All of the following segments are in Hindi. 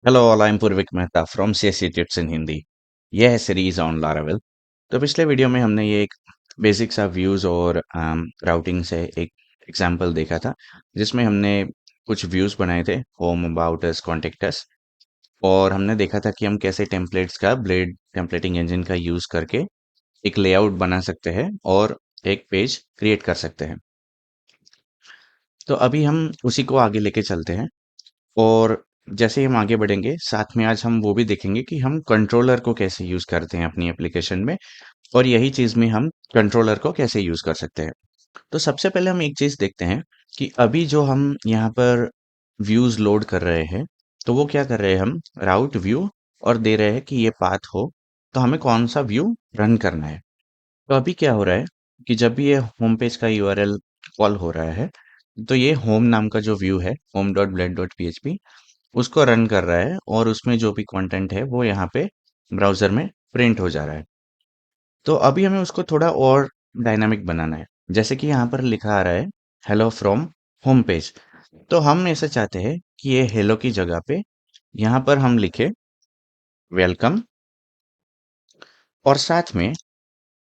Hello all, I am Purvik Mehta from CSC tips in Hindi. यह है सीरीज ऑन लारावेल। तो पिछले वीडियो में हमने ये एक बेसिक सा व्यूज और राउटिंग से एक एग्जांपल देखा था, जिसमें हमने कुछ व्यूज बनाए थे, home, about us, contact us. और हमने देखा था कि हम कैसे टेम्पलेट्स का, ब्लेड टेम्पलेटिंग इंजन का यूज करके एक लेआउट बना सकते हैं और एक पेज क्रिएट कर सकते हैं। तो अभी हम उसी को आगे लेके चलते हैं। और जैसे ही हम आगे बढ़ेंगे, साथ में आज हम वो भी देखेंगे कि हम कंट्रोलर को कैसे यूज करते हैं अपनी एप्लीकेशन में, और यही चीज में हम कंट्रोलर को कैसे यूज कर सकते हैं। तो सबसे पहले हम एक चीज देखते हैं कि अभी जो हम यहाँ पर व्यूज लोड कर रहे हैं, तो वो क्या कर रहे हैं, हम राउट व्यू और दे रहे हैं कि ये पाथ हो, तो हमें कौन सा व्यू रन करना है। तो अभी क्या हो रहा है कि जब भी ये होम पेज का यूआरएल कॉल हो रहा है, तो ये होम नाम का जो व्यू है, home dot blade dot PHP, उसको रन कर रहा है और उसमें जो भी कंटेंट है वो यहाँ पे ब्राउज़र में प्रिंट हो जा रहा है। तो अभी हमें उसको थोड़ा और डायनामिक बनाना है। जैसे कि यहाँ पर लिखा आ रहा है, हेलो फ्रॉम होम पेज। तो हम ऐसा चाहते हैं कि ये हेलो की जगह पे यहाँ पर हम लिखे वेलकम, और साथ में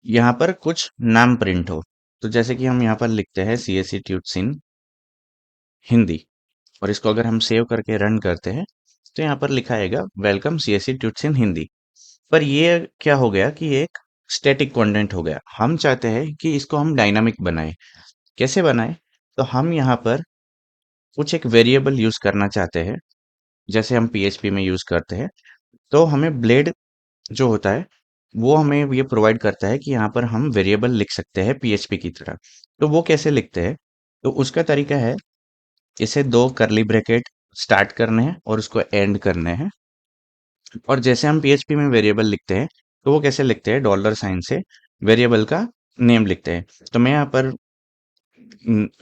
यहाँ पर कुछ नाम प्रिंट हो। तो जैसे कि हम यहाँ पर लिखते हैं सीएससी ट्यूट्स इन हिंदी, और इसको अगर हम सेव करके रन करते हैं, तो यहाँ पर लिखा आएगा वेलकम सीएससी ट्यूट्स इन हिंदी। पर ये क्या हो गया कि एक स्टैटिक कंटेंट हो गया। हम चाहते हैं कि इसको हम डायनामिक बनाएं। कैसे बनाएं? तो हम यहाँ पर कुछ एक वेरिएबल यूज करना चाहते हैं, जैसे हम पीएचपी में यूज करते हैं। तो हमें ब्लेड जो होता है, वो हमें ये प्रोवाइड करता है कि यहाँ पर हम वेरिएबल लिख सकते हैं पीएचपी की तरह। तो वो कैसे लिखते हैं? तो उसका तरीका है, इसे दो करली ब्रैकेट स्टार्ट करने हैं और उसको एंड करने हैं। और जैसे हम पीएचपी में वेरिएबल लिखते हैं, तो वो कैसे लिखते हैं, डॉलर साइन से वेरिएबल का नेम लिखते हैं। तो मैं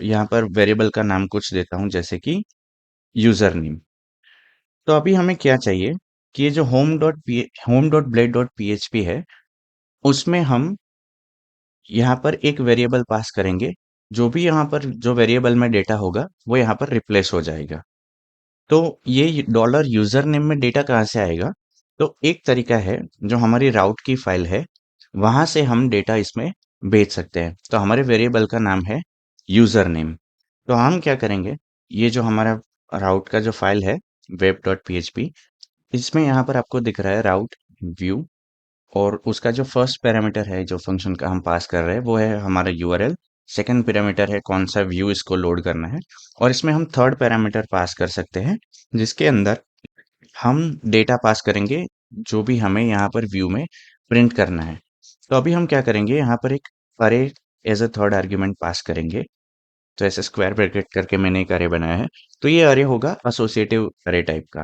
यहाँ पर वेरिएबल का नाम कुछ देता हूँ, जैसे कि यूजर नेम। तो अभी हमें क्या चाहिए कि ये जो home dot blade dot PHP है, उसमें हम यहाँ पर एक वेरिएबल पास करेंगे। जो भी यहाँ पर जो वेरिएबल में डेटा होगा, वो यहाँ पर रिप्लेस हो जाएगा। तो ये डॉलर यूजर नेम में डेटा कहाँ से आएगा? तो एक तरीका है, जो हमारी राउट की फाइल है, वहां से हम डेटा इसमें भेज सकते हैं। तो हमारे वेरिएबल का नाम है यूजर नेम। तो हम क्या करेंगे, ये जो हमारा राउट का जो फाइल है, वेब डॉट पी, इसमें यहाँ पर आपको दिख रहा है राउट व्यू, और उसका जो फर्स्ट पैरामीटर है, जो फंक्शन का हम पास कर रहे हैं, वो है हमारा यूआरएल। सेकंड पैरामीटर है कौन सा व्यू इसको लोड करना है, और इसमें हम थर्ड पैरामीटर पास कर सकते हैं, जिसके अंदर हम डेटा पास करेंगे, जो भी हमें यहाँ पर व्यू में प्रिंट करना है। तो अभी हम क्या करेंगे, यहाँ पर एक array as a third argument pass करेंगे। तो ऐसे स्क्वायर ब्रैकेट करके मैंने एक अरे बनाया है। तो ये अरे होगा एसोसिएटिव अरे टाइप का।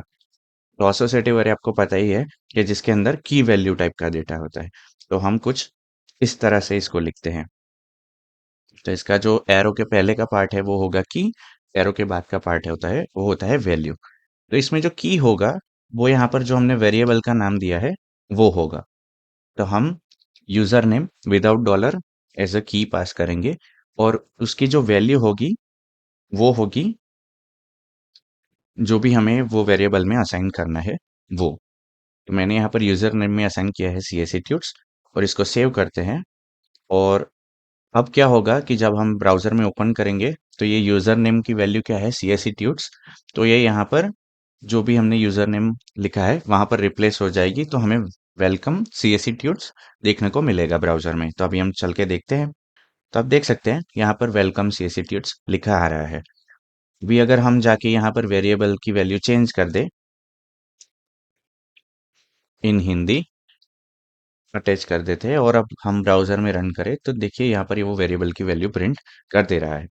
तो एसोसिएटिव अरे आपको पता ही है कि जिसके अंदर की वैल्यू टाइप का डेटा होता है। तो हम कुछ इस तरह से इसको लिखते हैं। तो इसका जो एरो के पहले का पार्ट है वो होगा की, एरो के बाद का पार्ट होता है वो होता है वैल्यू। तो इसमें जो की होगा, वो यहाँ पर जो हमने वेरिएबल का नाम दिया है, वो होगा। तो हम user name without dollar as a key pass करेंगे, और उसकी जो वैल्यू होगी, वो होगी जो भी हमें वो वेरिएबल में असाइन करना है, वो। तो मैंने यहाँ पर यूजर नेम में असाइन किया है सी एस ट्यूट्स, और इसको सेव करते हैं। और अब क्या होगा कि जब हम ब्राउजर में ओपन करेंगे, तो ये यूजर नेम की वैल्यू क्या है, सी एस ट्यूट्स। तो ये यहाँ पर जो भी हमने यूजर नेम लिखा है, वहां पर रिप्लेस हो जाएगी। तो हमें वेलकम सी एस ट्यूट्स देखने को मिलेगा ब्राउजर में। तो अभी हम चल के देखते हैं। तो आप देख सकते हैं यहाँ पर वेलकम सी एस ट्यूट्स लिखा आ रहा है। भी अगर हम जाके यहाँ पर वेरिएबल की वैल्यू चेंज कर दे, इन हिंदी अटैच कर देते हैं, और अब हम ब्राउजर में रन करें, तो देखिए यहाँ पर ये वो वेरिएबल की वैल्यू प्रिंट कर दे रहा है।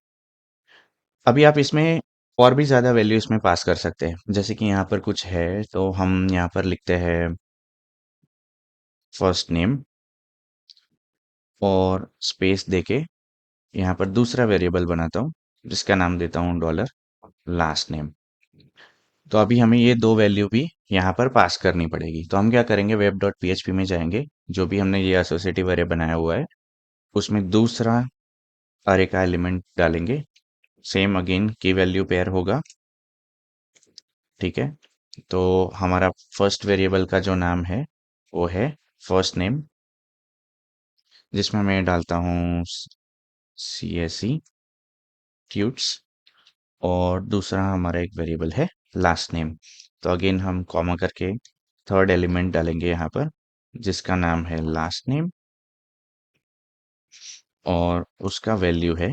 अभी आप इसमें और भी ज़्यादा वैल्यू इसमें पास कर सकते हैं। जैसे कि यहाँ पर कुछ है, तो हम यहाँ पर लिखते हैं फर्स्ट नेम, और स्पेस देके यहाँ पर दूसरा वेरिएबल बनाता हूँ, जिसका नाम देता हूँ डॉलर लास्ट नेम। तो अभी हमें ये दो वैल्यू भी यहाँ पर पास करनी पड़ेगी। तो हम क्या करेंगे, वेब डॉट पी में जाएंगे, जो भी हमने ये एसोसिएटिव अरे बनाया हुआ है, उसमें दूसरा अरे का एलिमेंट डालेंगे। सेम अगेन की वैल्यू पेयर होगा, ठीक है। तो हमारा फर्स्ट वेरिएबल का जो नाम है वो है फर्स्ट नेम, जिसमें मैं डालता हूँ सी एस सी ट्यूट्स। और दूसरा हमारा एक वेरिएबल है लास्ट नेम। तो अगेन हम कॉमा करके थर्ड एलिमेंट डालेंगे यहाँ पर, जिसका नाम है लास्ट नेम, और उसका वैल्यू है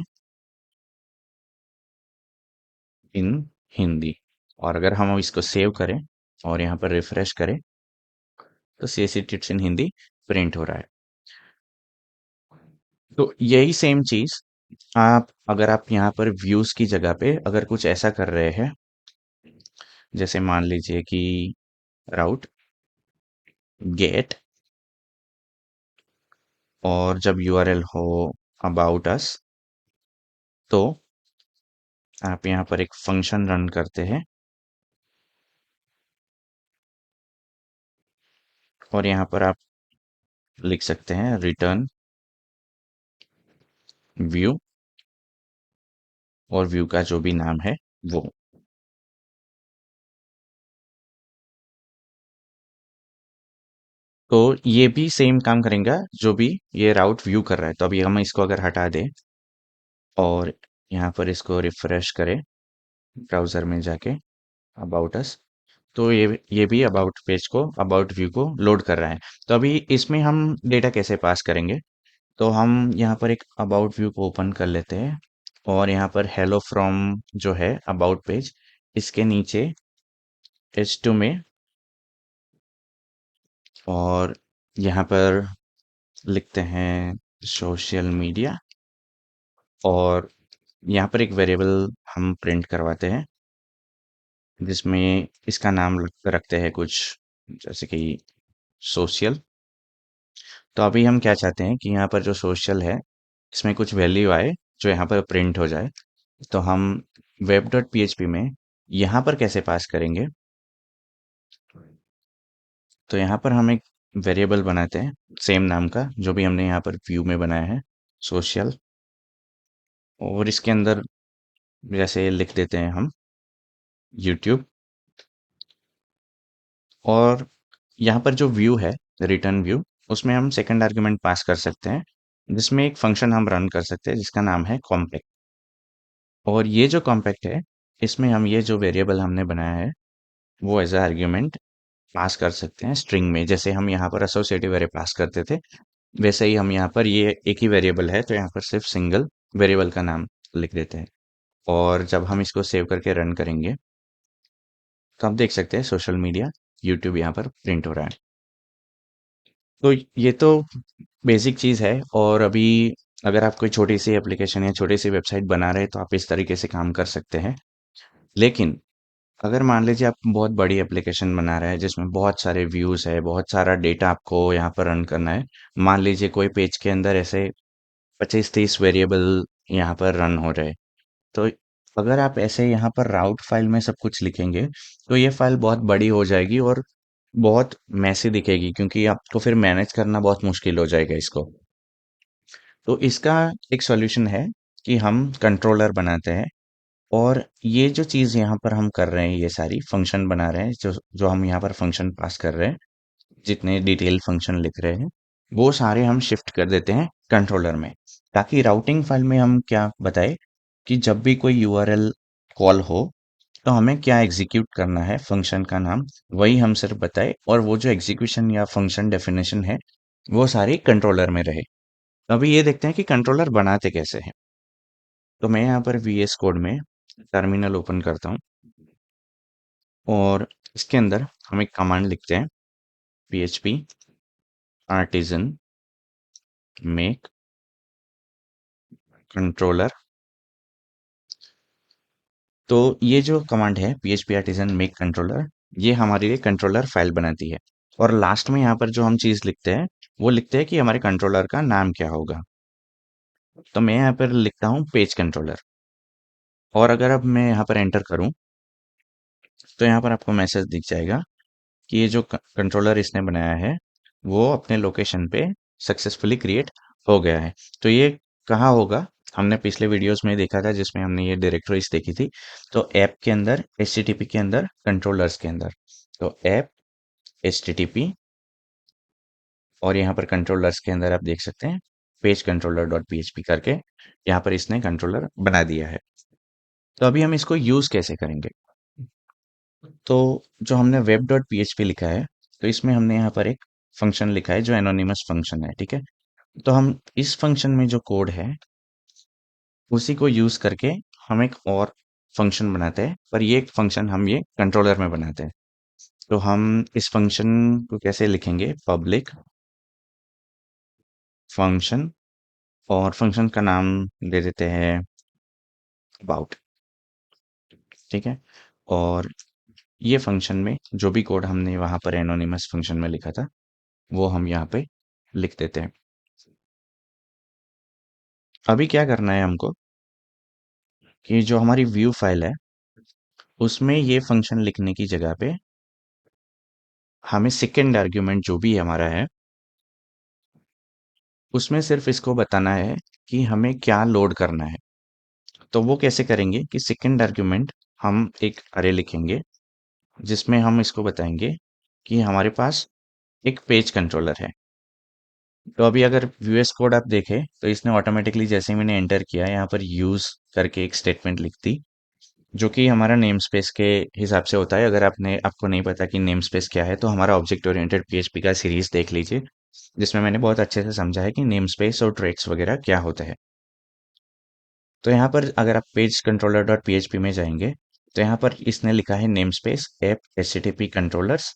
इन हिंदी। और अगर हम इसको सेव करें और यहाँ पर रिफ्रेश करें तो CSC tips in Hindi print हो रहा है। तो यही सेम चीज आप, अगर आप यहाँ पर व्यूज की जगह पे अगर कुछ ऐसा कर रहे हैं, जैसे मान लीजिए कि राउट गेट, और जब यूआरएल हो अबाउट अस, तो आप यहाँ पर एक फंक्शन रन करते हैं और यहाँ पर आप लिख सकते हैं रिटर्न व्यू, और व्यू का जो भी नाम है वो। तो ये भी सेम काम करेगा जो भी ये राउट व्यू कर रहा है। तो अभी हम इसको अगर हटा दें और यहाँ पर इसको रिफ्रेश करें ब्राउजर में जाके अबाउट अस, तो ये भी अबाउट पेज को, अबाउट व्यू को लोड कर रहा है। तो अभी इसमें हम डेटा कैसे पास करेंगे? तो हम यहाँ पर एक अबाउट व्यू को ओपन कर लेते हैं और यहाँ पर हेलो फ्रॉम जो है अबाउट पेज, इसके नीचे H2 में, और यहाँ पर लिखते हैं सोशल मीडिया, और यहाँ पर एक वेरिएबल हम प्रिंट करवाते हैं जिसमें इसका नाम रखते हैं कुछ, जैसे कि सोशल। तो अभी हम क्या चाहते हैं कि यहाँ पर जो सोशल है इसमें कुछ वैल्यू आए जो यहाँ पर प्रिंट हो जाए। तो हम वेब डॉट पी में यहाँ पर कैसे पास करेंगे? तो यहाँ पर हम एक वेरिएबल बनाते हैं सेम नाम का, जो भी हमने यहाँ पर व्यू में बनाया है, सोशल। और इसके अंदर जैसे लिख देते हैं हम यूट्यूब, और यहाँ पर जो व्यू है रिटर्न व्यू, उसमें हम सेकंड आर्गुमेंट पास कर सकते हैं, जिसमें एक फंक्शन हम रन कर सकते हैं जिसका नाम है कॉम्पैक्ट। और ये जो कॉम्पैक्ट है, इसमें हम ये जो वेरिएबल हमने बनाया है वो एज अ आर्ग्यूमेंट पास कर सकते हैं स्ट्रिंग में, जैसे हम यहाँ पर एसोसिएटिव अरे पास करते थे, वैसे ही हम यहाँ पर, ये एक ही वेरिएबल है तो यहाँ पर सिर्फ सिंगल वेरिएबल का नाम लिख देते हैं। और जब हम इसको सेव करके रन करेंगे तो आप देख सकते हैं सोशल मीडिया यूट्यूब यहाँ पर प्रिंट हो रहा है। तो ये तो बेसिक चीज़ है। और अभी अगर आप कोई छोटी सी एप्लीकेशन या छोटी सी वेबसाइट बना रहे हैं तो आप इस तरीके से काम कर सकते हैं। लेकिन अगर मान लीजिए आप बहुत बड़ी एप्लीकेशन बना रहे हैं जिसमें बहुत सारे व्यूज है, बहुत सारा डेटा आपको यहाँ पर रन करना है, मान लीजिए कोई पेज के अंदर ऐसे 25-30 वेरिएबल यहाँ पर रन हो रहे हैं, तो अगर आप ऐसे यहाँ पर राउट फाइल में सब कुछ लिखेंगे तो ये फाइल बहुत बड़ी हो जाएगी और बहुत मैसी दिखेगी, क्योंकि आपको फिर मैनेज करना बहुत मुश्किल हो जाएगा इसको। तो इसका एक सॉल्यूशन है कि हम कंट्रोलर बनाते हैं, और ये जो चीज़ यहाँ पर हम कर रहे हैं, ये सारी फंक्शन बना रहे हैं, जो जो हम यहाँ पर फंक्शन पास कर रहे हैं, जितने डिटेल फंक्शन लिख रहे हैं, वो सारे हम शिफ्ट कर देते हैं कंट्रोलर में, ताकि राउटिंग फाइल में हम क्या बताए कि जब भी कोई यूआरएल कॉल हो तो हमें क्या एग्जीक्यूट करना है, फंक्शन का नाम वही हम सिर्फ बताए, और वो जो एग्जीक्यूशन या फंक्शन डेफिनेशन है वो सारी कंट्रोलर में रहे। तो अभी ये देखते हैं कि कंट्रोलर बनाते कैसे हैं। तो मैं यहाँ पर वीएस कोड में टर्मिनल ओपन करता हूँ और इसके अंदर हम एक कमांड लिखते हैं php artisan make controller। तो ये जो कमांड है php artisan make controller, ये हमारे लिए कंट्रोलर फाइल बनाती है। और लास्ट में यहाँ पर जो हम चीज़ लिखते हैं वो लिखते हैं कि हमारे कंट्रोलर का नाम क्या होगा। तो मैं यहाँ पर लिखता हूँ पेज कंट्रोलर, और अगर अब मैं यहाँ पर एंटर करूँ तो यहाँ पर आपको मैसेज दिख जाएगा कि ये जो कंट्रोलर इसने बनाया है वो अपने लोकेशन पे सक्सेसफुली क्रिएट हो गया है। तो ये कहाँ होगा? हमने पिछले वीडियोस में देखा था जिसमें हमने ये डायरेक्टरीज देखी थी। तो ऐप के अंदर, एचटीटीपी के अंदर, कंट्रोलर्स के अंदर, तो ऐप, एचटीटीपी, और यहाँ पर कंट्रोलर्स के अंदर आप देख सकते हैं पेज कंट्रोलर डॉट पीएचपी करके यहाँ पर इसने कंट्रोलर बना दिया है। तो अभी हम इसको यूज कैसे करेंगे? तो जो हमने वेब डॉट पीएचपी लिखा है, तो इसमें हमने यहाँ पर एक फंक्शन लिखा है जो एनोनिमस फंक्शन है, ठीक है। तो हम इस फंक्शन में जो कोड है उसी को यूज करके हम एक और फंक्शन बनाते हैं, पर ये एक फंक्शन हम ये कंट्रोलर में बनाते हैं। तो हम इस फंक्शन को कैसे लिखेंगे? पब्लिक फंक्शन, और फंक्शन का नाम दे देते हैं अबाउट, ठीक है। और ये फंक्शन में जो भी कोड हमने वहां पर एनोनिमस फंक्शन में लिखा था वो हम यहाँ पे लिख देते हैं। अभी क्या करना है हमको कि जो हमारी व्यू फाइल है उसमें ये फंक्शन लिखने की जगह पे हमें सेकेंड आर्ग्यूमेंट जो भी हमारा है उसमें सिर्फ इसको बताना है कि हमें क्या लोड करना है। तो वो कैसे करेंगे कि सेकेंड आर्ग्यूमेंट हम एक अरे लिखेंगे जिसमें हम इसको बताएंगे कि हमारे पास एक पेज कंट्रोलर है। तो अभी अगर यूएस कोड आप देखें तो इसने ऑटोमेटिकली जैसे ही मैंने एंटर किया यहाँ पर यूज करके एक स्टेटमेंट लिख दी जो कि हमारा नेम स्पेस के हिसाब से होता है। अगर आपको नहीं पता कि नेम स्पेस क्या है तो हमारा ऑब्जेक्ट ओरिएंटेड पीएचपी का सीरीज देख लीजिए जिसमें मैंने बहुत अच्छे से समझा है कि नेम स्पेस और ट्रेट्स वगैरह क्या होता है। तो यहाँ पर अगर आप पेज कंट्रोलर डॉट पीएचपी में जाएंगे तो यहाँ पर इसने लिखा है name space app HTTP controllers,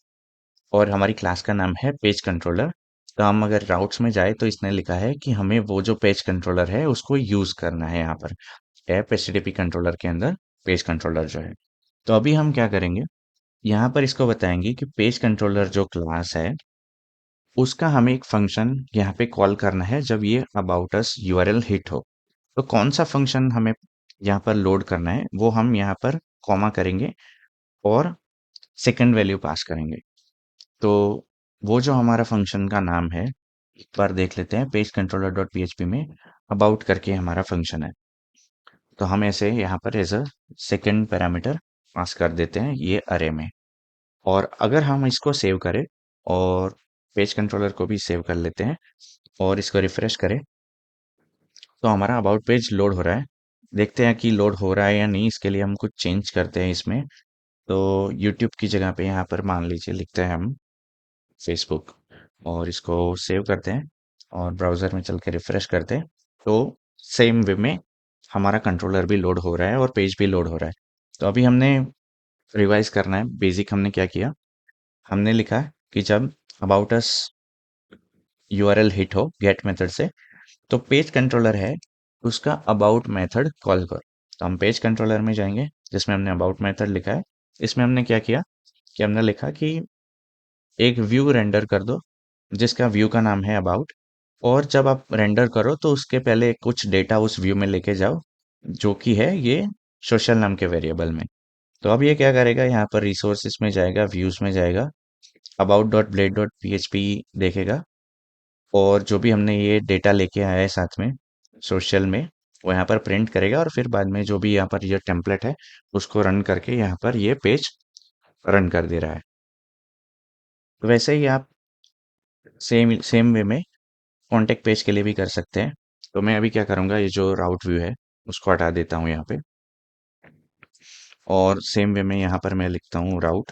और हमारी क्लास का नाम है पेज कंट्रोलर। तो हम अगर राउट्स में जाए तो इसने लिखा है कि हमें वो जो पेज कंट्रोलर है उसको यूज करना है यहाँ पर ऐप एचटीटीपी कंट्रोलर के अंदर पेज कंट्रोलर जो है। तो अभी हम क्या करेंगे, यहाँ पर इसको बताएंगे कि पेज कंट्रोलर जो क्लास है उसका हमें एक फंक्शन यहाँ पे कॉल करना है जब ये अबाउट अस यूआरएल हिट हो। तो कौन सा फंक्शन हमें यहाँ पर लोड करना है वो हम यहाँ पर कॉमा करेंगे और सेकंड वैल्यू पास करेंगे। तो वो जो हमारा फंक्शन का नाम है एक बार देख लेते हैं, पेज कंट्रोलर डॉट पीएचपी में अबाउट करके हमारा फंक्शन है। तो हम ऐसे यहाँ पर as a second parameter pass कर देते हैं ये अरे में। और अगर हम इसको सेव करें और पेज कंट्रोलर को भी सेव कर लेते हैं और इसको रिफ्रेश करें तो हमारा अबाउट पेज लोड हो रहा है। देखते हैं कि लोड हो रहा है या नहीं, इसके लिए हम कुछ चेंज करते हैं इसमें। तो यूट्यूब की जगह पे यहाँ पर मान लीजिए लिखते हैं हम फेसबुक, और इसको सेव करते हैं और ब्राउज़र में चल के रिफ्रेश करते हैं। तो सेम वे में हमारा कंट्रोलर भी लोड हो रहा है और पेज भी लोड हो रहा है। तो अभी हमने रिवाइज करना है। बेसिक हमने क्या किया, हमने लिखा कि जब अबाउट अस यूआरएल हिट हो गेट मेथड से तो पेज कंट्रोलर है उसका अबाउट मेथड कॉल करो। तो हम पेज कंट्रोलर में जाएंगे जिसमें हमने अबाउट मेथड लिखा है। इसमें हमने क्या किया कि हमने लिखा कि एक व्यू रेंडर कर दो जिसका व्यू का नाम है अबाउट, और जब आप रेंडर करो तो उसके पहले कुछ डेटा उस व्यू में लेके जाओ जो कि है ये सोशल नाम के वेरिएबल में। तो अब ये क्या करेगा, यहाँ पर रिसोर्सेस में जाएगा, व्यूज में जाएगा, about dot blade dot PHP देखेगा, और जो भी हमने ये डेटा लेके आया है साथ में सोशल में वो यहाँ पर प्रिंट करेगा, और फिर बाद में जो भी यहाँ पर ये टेम्पलेट है उसको रन करके यहाँ पर ये पेज रन कर दे रहा है। तो वैसे ही आप सेम सेम वे में कॉन्टेक्ट पेज के लिए भी कर सकते हैं। तो मैं अभी क्या करूँगा, ये जो राउट व्यू है उसको हटा देता हूँ यहाँ पे, और सेम वे में यहाँ पर मैं लिखता हूँ राउट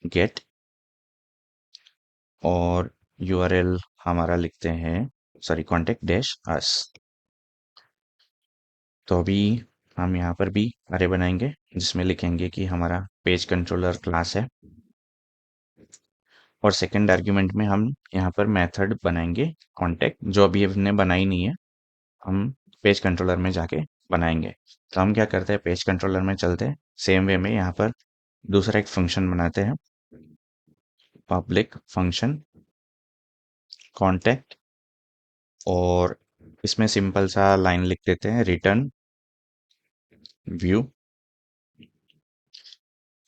गेट, और यूआरएल हमारा लिखते हैं, सॉरी, कॉन्टेक्ट डैश अस। तो अभी हम यहाँ पर भी अरे बनाएंगे जिसमें लिखेंगे कि हमारा पेज कंट्रोलर क्लास है, और सेकंड आर्ग्यूमेंट में हम यहाँ पर मेथड बनाएंगे कॉन्टेक्ट, जो अभी हमने बनाई नहीं है, हम पेज कंट्रोलर में जाके बनाएंगे। तो हम क्या करते हैं, पेज कंट्रोलर में चलते हैं, सेम वे में यहाँ पर दूसरा एक फंक्शन बनाते हैं, पब्लिक फंक्शन कॉन्टेक्ट, और इसमें सिंपल सा लाइन लिख देते हैं रिटर्न व्यू,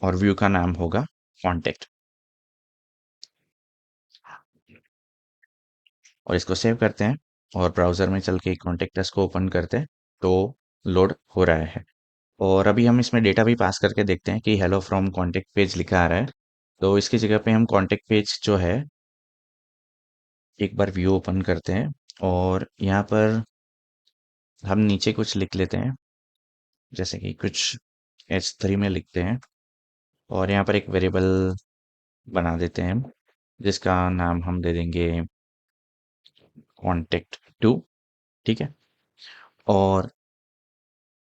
और व्यू का नाम होगा कॉन्टेक्ट, और इसको सेव करते हैं। और ब्राउज़र में चल के कॉन्टेक्ट अस को ओपन करते हैं तो लोड हो रहा है। और अभी हम इसमें डेटा भी पास करके देखते हैं कि हेलो फ्रॉम कॉन्टेक्ट पेज लिखा आ रहा है। तो इसकी जगह पे हम कॉन्टेक्ट पेज जो है एक बार व्यू ओपन करते हैं और यहाँ पर हम नीचे कुछ लिख लेते हैं, जैसे कि कुछ H3 में लिखते हैं और यहाँ पर एक वेरिएबल बना देते हैं जिसका नाम हम दे देंगे कॉन्टेक्ट टू। ठीक है। और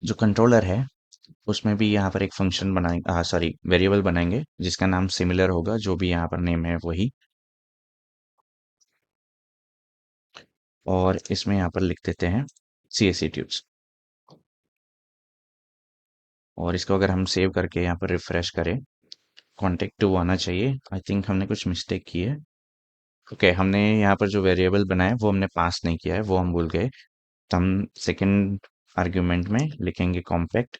जो कंट्रोलर है उसमें भी यहाँ पर एक फंक्शन बनाएंगे, सॉरी वेरिएबल बनाएंगे जिसका नाम सिमिलर होगा, जो भी यहाँ पर नेम है वही। और इसमें यहाँ पर लिख देते हैं CSC ट्यूब्स। और इसको अगर हम सेव करके यहाँ पर रिफ्रेश करें, कॉन्टेक्ट टू आना चाहिए। आई थिंक हमने कुछ मिस्टेक की है। ओके, हमने यहाँ पर जो वेरिएबल बनाया है वो हमने पास नहीं किया है, वो हम भूल गए। तो हम सेकेंड आर्ग्यूमेंट में लिखेंगे कॉम्पैक्ट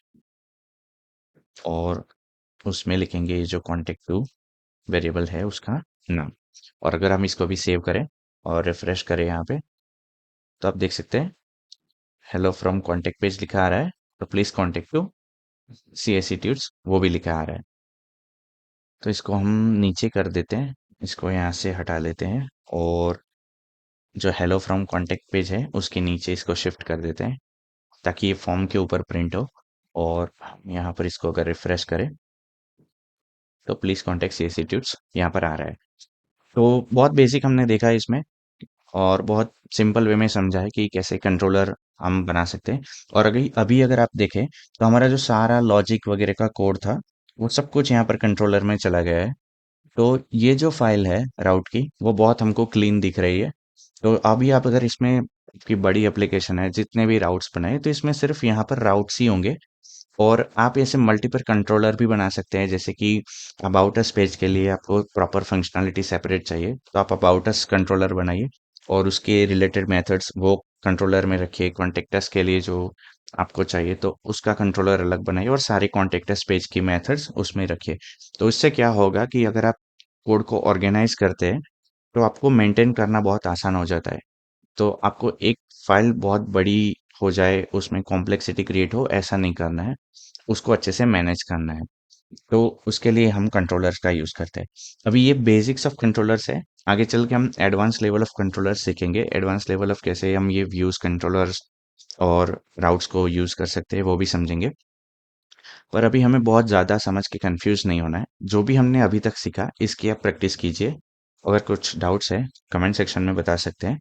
और उसमें लिखेंगे ये जो कॉन्टेक्ट टू वेरिएबल है उसका नाम। और अगर हम इसको भी सेव करें और रिफ्रेश करें यहाँ पे, तो आप देख सकते हैं हेलो फ्रॉम कॉन्टेक्ट पेज लिखा आ रहा है। तो please contact to CSC tuts वो भी लिखा आ रहा है। तो इसको हम नीचे कर देते हैं, इसको यहाँ से हटा लेते हैं और जो हेलो फ्रॉम कॉन्टेक्ट पेज है उसके नीचे इसको शिफ्ट कर देते हैं ताकि ये फॉर्म के ऊपर प्रिंट हो। और यहाँ पर इसको अगर रिफ्रेश करें तो प्लीज कॉन्टेक्ट CSC ट्यूट्स यहाँ पर आ रहा है। तो बहुत बेसिक हमने देखा है इसमें और बहुत सिंपल वे में समझा है कि कैसे कंट्रोलर हम बना सकते हैं। और अभी अभी अगर आप देखें तो हमारा जो सारा लॉजिक वगैरह का कोड था वो सब कुछ यहाँ पर कंट्रोलर में चला गया है। तो ये जो फाइल है राउट की वो बहुत हमको क्लीन दिख रही है। तो अभी आप अगर इसमें की बड़ी एप्लीकेशन है, जितने भी राउट्स बनाए तो इसमें सिर्फ यहाँ पर राउट्स ही होंगे। और आप ऐसे मल्टीपल कंट्रोलर भी बना सकते हैं, जैसे कि अबाउट अस पेज के लिए आपको प्रॉपर फंक्शनलिटी सेपरेट चाहिए तो आप अबाउट अस कंट्रोलर बनाइए और उसके रिलेटेड मेथड्स वो कंट्रोलर में रखिए। कॉन्टेक्ट अस के लिए जो आपको चाहिए तो उसका कंट्रोलर अलग बनाइए और सारे कॉन्टेक्ट अस पेज की मेथड्स उसमें रखिए। तो इससे क्या होगा कि अगर आप कोड को ऑर्गेनाइज करते हैं तो आपको मेंटेन करना बहुत आसान हो जाता है। तो आपको एक फाइल बहुत बड़ी हो जाए, उसमें कॉम्प्लेक्सिटी क्रिएट हो, ऐसा नहीं करना है। उसको अच्छे से मैनेज करना है। तो उसके लिए हम कंट्रोलर्स का यूज करते हैं। अभी ये बेसिक्स ऑफ कंट्रोलर्स है। आगे चल के हम एडवांस लेवल ऑफ कंट्रोलर्स सीखेंगे। एडवांस लेवल ऑफ कैसे हम ये व्यूज कंट्रोलर्स और राउट्स को यूज कर सकते हैं वो भी समझेंगे। पर अभी हमें बहुत ज़्यादा समझ के कंफ्यूज नहीं होना है। जो भी हमने अभी तक सीखा इसकी आप प्रैक्टिस कीजिए। अगर कुछ डाउट्स है कमेंट सेक्शन में बता सकते हैं।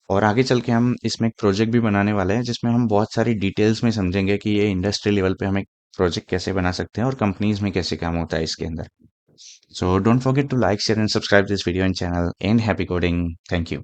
और आगे चल के हम इसमें एक प्रोजेक्ट भी बनाने वाले हैं जिसमें हम बहुत सारी डिटेल्स में समझेंगे कि ये इंडस्ट्री लेवल पे हम एक प्रोजेक्ट कैसे बना सकते हैं और कंपनीज में कैसे काम होता है इसके अंदर। So don't forget to like share and subscribe this video and channel and happy coding. Thank you.